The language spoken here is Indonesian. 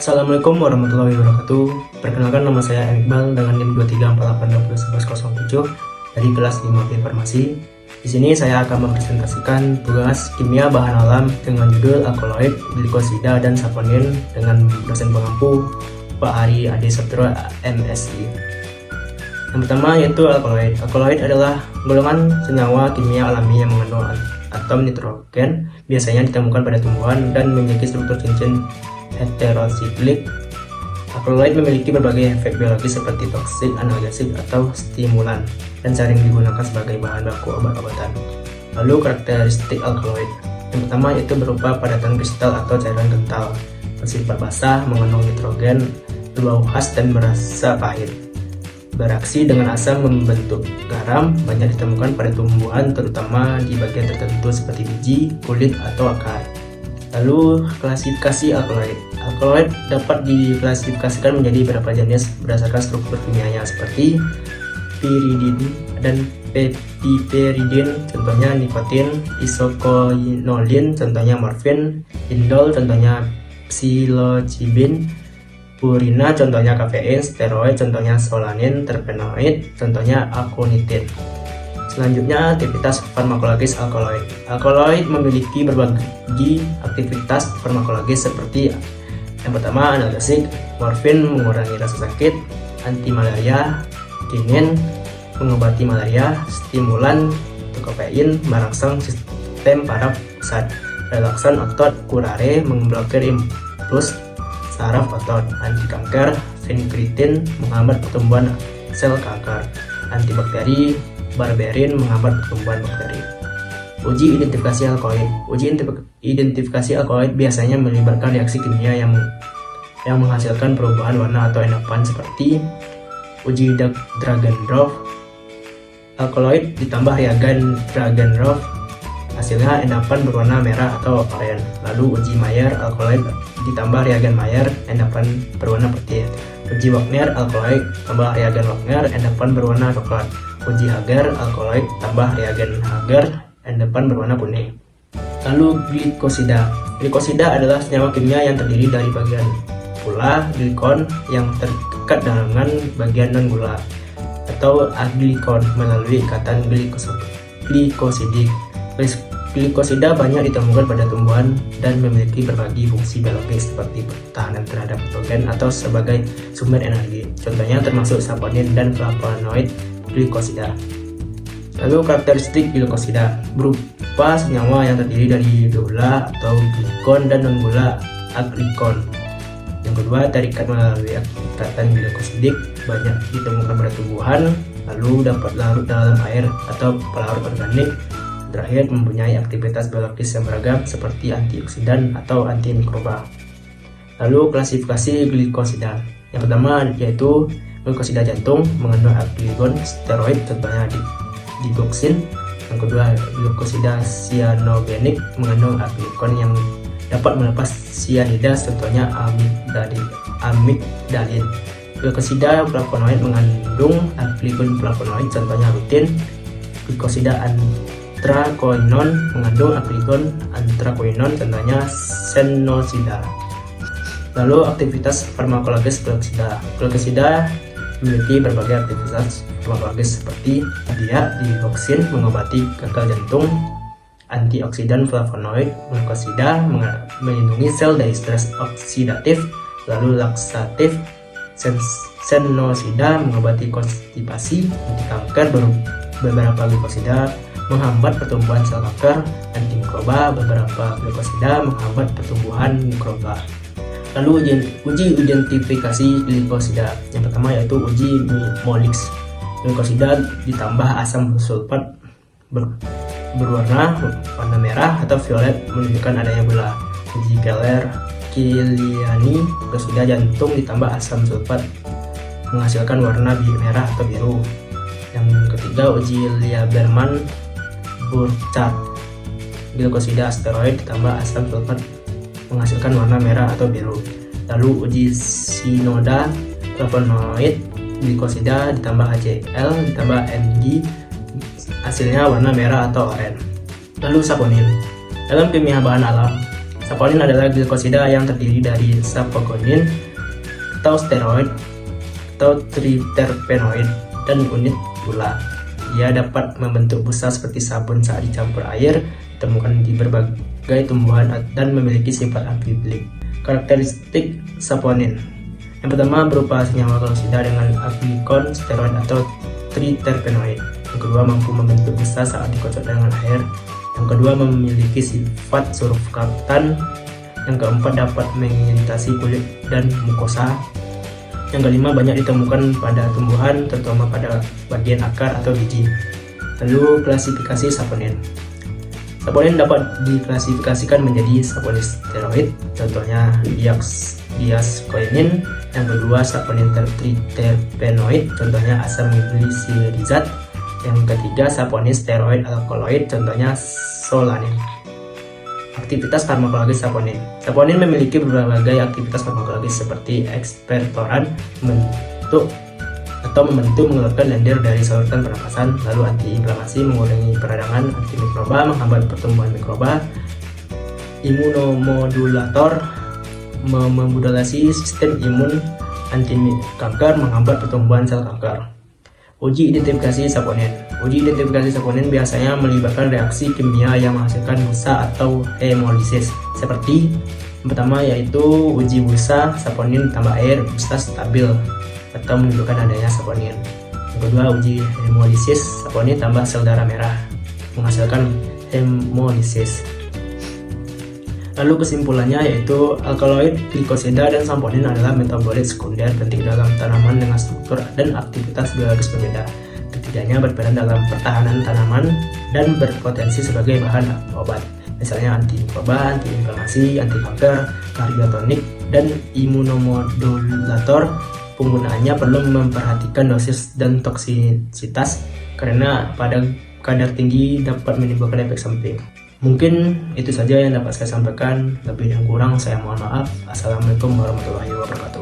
Assalamualaikum warahmatullahi wabarakatuh. Perkenalkan, nama saya Iqbal dengan NIM 2348201107 dari kelas 5B Farmasi. Di sini saya akan mempresentasikan tugas kimia bahan alam dengan judul alkaloid, glikosida, dan saponin dengan dosen pengampu Pak Ari Ade Saptro, MSI. Yang pertama yaitu alkaloid. Alkaloid adalah golongan senyawa kimia alami yang mengandung atom nitrogen, biasanya ditemukan pada tumbuhan dan memiliki struktur cincin heterosiklik. Alkaloid memiliki berbagai efek biologis seperti toksik, analgesik, atau stimulan, dan sering digunakan sebagai bahan baku obat-obatan. Lalu karakteristik alkaloid. Yang pertama yaitu berupa padatan kristal atau cairan kental, bersifat basah, mengandung nitrogen, berbau khas dan berasa pahit. Bereaksi dengan asam membentuk garam, banyak ditemukan pada tumbuhan terutama di bagian tertentu seperti biji, kulit, atau akar. Lalu klasifikasi alkaloid. Alkaloid dapat diklasifikasikan menjadi beberapa jenis berdasarkan struktur kimianya seperti piridin dan piperidin, contohnya nikotin, isokoinolin, contohnya morfin, indol, contohnya psilocybin, purina, contohnya kafein, steroid, contohnya solanin, terpenoid, contohnya aconitin. Selanjutnya, aktivitas farmakologis alkaloid. Alkaloid memiliki berbagai aktivitas farmakologis seperti yang pertama analgesik, morfin mengurangi rasa sakit, anti malaria, kinin mengobati malaria, stimulan, kafein merangsang sistem paraf pusat, relaksan otot, kurare memblokir impuls saraf otot, anti kanker, vinkritin menghambat pertumbuhan sel kanker, antibakteri, barberin menghambat pertumbuhan bakteri. Uji identifikasi alkaloid. Uji identifikasi alkaloid biasanya melibatkan reaksi kimia yang menghasilkan perubahan warna atau endapan seperti uji Dragendorff. Alkaloid ditambah reagen Dragendorff, hasilnya endapan berwarna merah atau oranye. Lalu uji Mayer. Alkaloid ditambah reagen Mayer, endapan berwarna putih. Uji Wagner. Alkaloid tambah reagen Wagner, endapan berwarna coklat. Uji Hager. Alkaloid tambah reagen Hager, endapan berwarna kuning. Lalu glikosida. Glikosida adalah senyawa kimia yang terdiri dari bagian gula, glikon yang terikat dengan bagian non-gula, atau aglikon melalui ikatan glikosidik. Glikosida banyak ditemukan pada tumbuhan dan memiliki berbagai fungsi biologis seperti pertahanan terhadap patogen atau sebagai sumber energi. Contohnya termasuk saponin dan flavonoid glikosida. Lalu karakteristik glikosida berupa senyawa yang terdiri dari gula atau glikon dan non-gula aglikon. Yang kedua, terikat melalui ikatan glikosidik, banyak ditemukan pada tumbuhan, lalu dapat larut dalam air atau pelarut organik. Terakhir, mempunyai aktivitas biologis yang beragam seperti antioksidan atau antimikroba. Lalu klasifikasi glikosida. Yang pertama yaitu glikosida jantung, mengandung aglikon, steroid, contohnya digoxin. Yang kedua, glikosida cyanogenik, mengandung aglikon yang dapat melepas cyanida, contohnya amigdalin. Glikosida flavonoid mengandung aglikon flavonoid, contohnya rutin. Glikosida anthraquinone mengandung aglikon anthraquinone, contohnya senosida. Lalu aktivitas farmakologis glikosida. Glikosida memiliki berbagai aktivitas farmakologis seperti digoxin mengobati gagal jantung, antioksidan flavonoid. Glikosida melindungi sel dari stres oksidatif. Lalu laksatif. Senosida mengobati konstipasi, anti kanker. Beberapa glikosida menghambat pertumbuhan sel kanker. Antimikroba. Beberapa glikosida menghambat pertumbuhan mikroba. Lalu uji identifikasi glikosida. Yang pertama yaitu uji Molix. Glikosida ditambah asam sulfat berwarna merah atau violet menunjukkan adanya gula. Uji Keller-Kiliani. Glikosida jantung ditambah asam sulfat menghasilkan warna merah atau biru. Yang ketiga, uji Lieberman-Burchard. Glikosida steroid ditambah asam sulfat menghasilkan warna merah atau biru. Lalu uji Shinoda flavonoid. Glikosida ditambah HCl ditambah Mg, hasilnya warna merah atau oranye. Lalu saponin. Dalam kimia bahan alam, Saponin adalah glikosida yang terdiri dari sapogonin atau steroid atau triterpenoid dan unit gula. Ia dapat membentuk busa seperti sabun saat dicampur air, ditemukan di berbagai tumbuhan dan memiliki sifat amfibik. Karakteristik saponin. Yang pertama berupa senyawa glikosida dengan glikon, steroid atau triterpenoid. Yang kedua mampu membentuk busa saat dikocok dengan air. Yang kedua memiliki sifat surfaktan. Yang keempat dapat mengiritasi kulit dan mukosa. Yang kelima banyak ditemukan pada tumbuhan, terutama pada bagian akar atau biji. Lalu klasifikasi saponin. Saponin dapat diklasifikasikan menjadi saponin steroid, contohnya diaskoinin. Yang kedua saponin triterpenoid, contohnya asam glisirizat. Yang ketiga saponin steroid alkaloid, contohnya solanin. Aktivitas farmakologis saponin. Saponin memiliki berbagai aktivitas farmakologis seperti ekspektoran, membentuk mengeluarkan lendir dari saluran pernapasan, lalu antiinflamasi, mengurangi peradangan, antimikroba, menghambat pertumbuhan mikroba, imunomodulator, memodulasi sistem imun, anti kanker, menghambat pertumbuhan sel kanker. Uji identifikasi saponin. Uji identifikasi saponin biasanya melibatkan reaksi kimia yang menghasilkan busa atau hemolisis. Seperti yang pertama yaitu uji busa saponin tambah air, busa stabil atau menunjukkan adanya saponin. Yang kedua uji hemolisis saponin tambah sel darah merah, menghasilkan hemolisis. Lalu kesimpulannya yaitu alkaloid, glikosida, dan saponin adalah metabolit sekunder penting dalam tanaman dengan struktur dan aktivitas biologis berbeda. Ketiganya berperan dalam pertahanan tanaman dan berpotensi sebagai bahan obat, misalnya antimikroba, antiinflamasi, anti kanker, kardiotonik, dan imunomodulator. Penggunaannya perlu memperhatikan dosis dan toksisitas karena pada kadar tinggi dapat menimbulkan efek samping. Mungkin itu saja yang dapat saya sampaikan. Lebih dan kurang saya mohon maaf. Assalamualaikum warahmatullahi wabarakatuh.